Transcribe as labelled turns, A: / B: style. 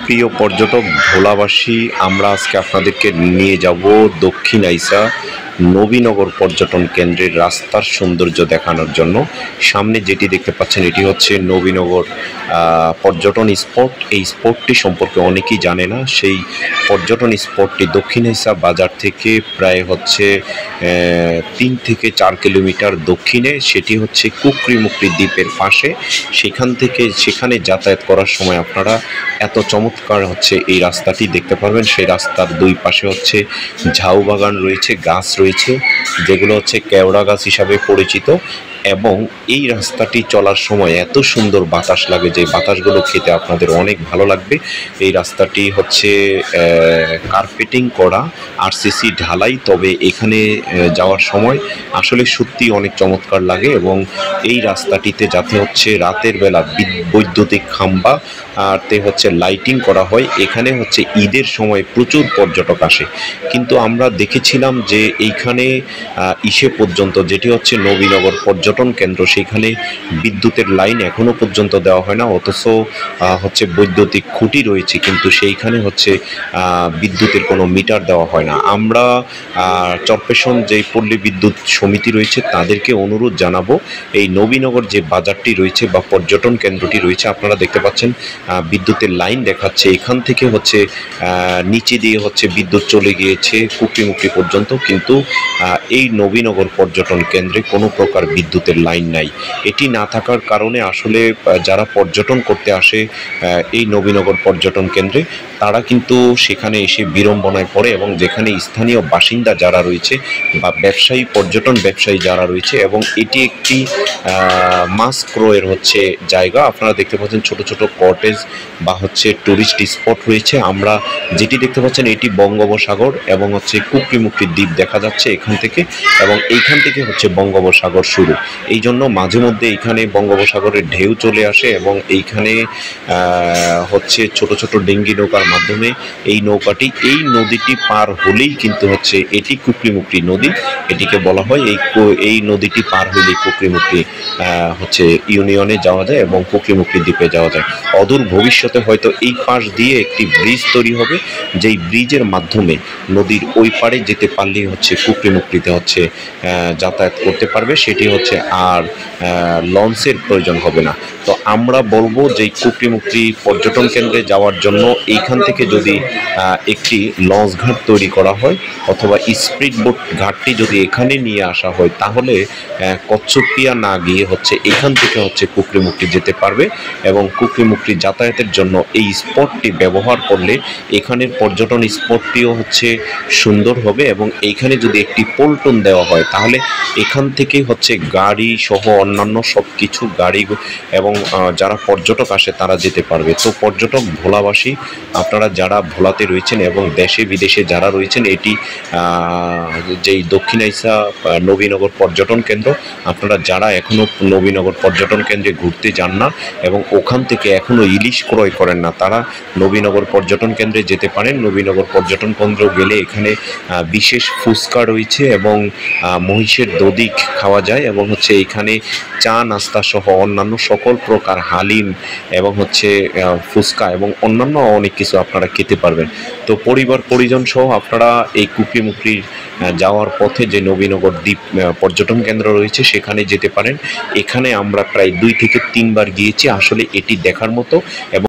A: প্রিয় পর্যটক ভোলাবাসী, আমরা আজকে আপনাদেরকে নিয়ে যাব দক্ষিণ আইসা নবীনগর পর্যটন কেন্দ্রের রাস্তার সৌন্দর্য দেখানোর জন্য। সামনে যেটি দেখতে পাচ্ছেন এটি হচ্ছে নবীনগর পর্যটন স্পট। এই স্পটটি সম্পর্কে অনেকেই জানে না। সেই পর্যটন স্পটটি দক্ষিণ আইসা বাজার থেকে প্রায় হচ্ছে 3 থেকে 4 কিলোমিটার দক্ষিণে। সেটি হচ্ছে কুকরিমুকরি দ্বীপের পাশে। সেখানে যাতায়াত করার সময় আপনারা এত চমৎকার হচ্ছে এই রাস্তাটি দেখতে পারবেন। সেই রাস্তার দুই পাশে হচ্ছে ঝাউ বাগান রয়েছে, গাছ রয়েছে যেগুলো হচ্ছে কেওড়া গাছ হিসাবে পরিচিত। এবং এই রাস্তাটি চলার সময় এত সুন্দর বাতাস লাগে যে বাতাসগুলো খেতে আপনাদের অনেক ভালো লাগবে। এই রাস্তাটি হচ্ছে কার্পেটিং করা, আরসিসি ঢালাই, তবে এখানে যাওয়ার সময় আসলে সত্যি অনেক চমৎকার লাগে। এবং এই রাস্তাটিতে যাতে হচ্ছে রাতের বেলা বৈদ্যুতিক খাম্বা আর হচ্ছে লাইটিং করা হয়। এখানে হচ্ছে ঈদের সময় প্রচুর পর্যটক আসে, কিন্তু আমরা দেখেছিলাম যে এইখানে ইসে পর্যন্ত, যেটি হচ্ছে নবীনগর পর্যটন কেন্দ্র, সেখানে বিদ্যুতের লাইন এখনো পর্যন্ত দেওয়া হয় না। অথচ হচ্ছে বৈদ্যুতিক খুঁটি রয়েছে, কিন্তু সেইখানে হচ্ছে বিদ্যুতের কোনো মিটার দেওয়া হয় না। আমরা চরপেশন যে পল্লী বিদ্যুৎ সমিতি রয়েছে তাদেরকে অনুরোধ জানাবো, এই নবীনগর যে বাজারটি রয়েছে বা পর্যটন কেন্দ্রটি রয়েছে, আপনারা দেখতে পাচ্ছেন বিদ্যুতের লাইন দেখাচ্ছে, এখান থেকে হচ্ছে নিচে দিয়ে হচ্ছে বিদ্যুৎ চলে গিয়েছে কুকরিমুকরি পর্যন্ত, কিন্তু এই নবীনগর পর্যটন কেন্দ্রে কোনো প্রকার বিদ্যুতের লাইন নাই। এটি না থাকার কারণে আসলে যারা পর্যটন করতে আসে এই নবীনগর পর্যটন কেন্দ্রে, তারা কিন্তু সেখানে এসে বিড়ম্বনায় পড়ে। এবং যেখানে স্থানীয় বাসিন্দা যারা রয়েছে বা পর্যটন ব্যবসায়ী যারা রয়েছে, এবং এটি একটি মাছ ক্রয়ের হচ্ছে জায়গা। আপনারা দেখতে পাচ্ছেন ছোট ছোট কটেজ বা হচ্ছে টুরিস্ট স্পট রয়েছে। আমরা যেটি দেখতে পাচ্ছেন এটি বঙ্গোপসাগর এবং হচ্ছে কুকরিমুকরি দ্বীপ দেখা যাচ্ছে এখান থেকে, এবং এইখান থেকে হচ্ছে বঙ্গোপসাগর শুরু। এই জন্য মাঝে মধ্যে এইখানে বঙ্গোপসাগরের ঢেউ চলে আসে, এবং এইখানে হচ্ছে ছোট ছোট ডিঙ্গি নৌকার মাধ্যমে এই নদীটি পার হলেই কিন্তু হচ্ছে এটি কুকরিমুকরি নদী, এটিকে বলা হয়। এই নদীটি পার হলেই কুকরিমুকরি হচ্ছে ইউনিয়নে যাওয়া যায় এবং কুকরিমুকরি দ্বীপে যাওয়া যায়। অদূর ভবিষ্যতে হয়তো এই পাশ দিয়ে একটি ব্রিজ তৈরি হবে, যেই ব্রিজের মাধ্যমে নদীর ওই পারে যেতে পারলেই হচ্ছে কুকরিমুকরিতে হচ্ছে যাতায়াত করতে পারবে। সেটি হচ্ছে আর লঞ্চের প্রয়োজন হবে না। তো আমরা বলবো যে কুকরিমুকরি পর্যটন কেন্দ্রে যাওয়ার জন্য এইখান থেকে যদি একটি লঞ্চ ঘাট তৈরি করা হয়, অথবা স্পিড বোট ঘাটটি যদি এখানে নিয়ে আসা হয়, তাহলে কচ্ছপিয়া না গিয়ে হচ্ছে এখান থেকে হচ্ছে কুকরিমুকরি যেতে পারবে। এবং কুকরিমুকরি যাতায়াতের জন্য এই স্পটটি ব্যবহার করলে এখানের পর্যটন স্পটটিও হচ্ছে সুন্দর হবে। এবং এইখানে যদি একটি পল্টন দেওয়া হয়, তাহলে এখান থেকে হচ্ছে গাড়ি সহ অন্যান্য সব কিছু গাড়ি এবং যারা পর্যটক আসে তারা যেতে পারবে। তো পর্যটক ভোলাবাসী, আপনারা যারা ভোলাতে রয়েছেন এবং দেশে বিদেশে যারা রয়েছেন, এটি যেই দক্ষিণ আইসা নবীনগর পর্যটন কেন্দ্র, আপনারা যারা এখনও নবীনগর পর্যটন কেন্দ্রে ঘুরতে যান না এবং ওখান থেকে এখনও ইলিশ ক্রয় করেন না, তারা নবীনগর পর্যটন কেন্দ্রে যেতে পারেন। নবীনগর পর্যটন কেন্দ্র গেলে এখানে বিশেষ ফুচকা রয়েছে এবং মহিষের দধি খাওয়া যায়, এবং হচ্ছে এখানে চা নাস্তা সহ অন্যান্য সকল প্রকার হালিম এবং হচ্ছে ফুচকা এবং অন্যান্য অনেক কিছু আপনারা খেতে পারবেন। তো পরিবার পরিজন সহ আপনারা এই কুকরিমুকরি যাওয়ার পথে যে নবীনগর দ্বীপ পর্যটন কেন্দ্র রয়েছে সেখানে যেতে পারেন। এখানে আমরা প্রায় 2 থেকে 3 বার গিয়েছি। আসলে এটি দেখার মতো। এবং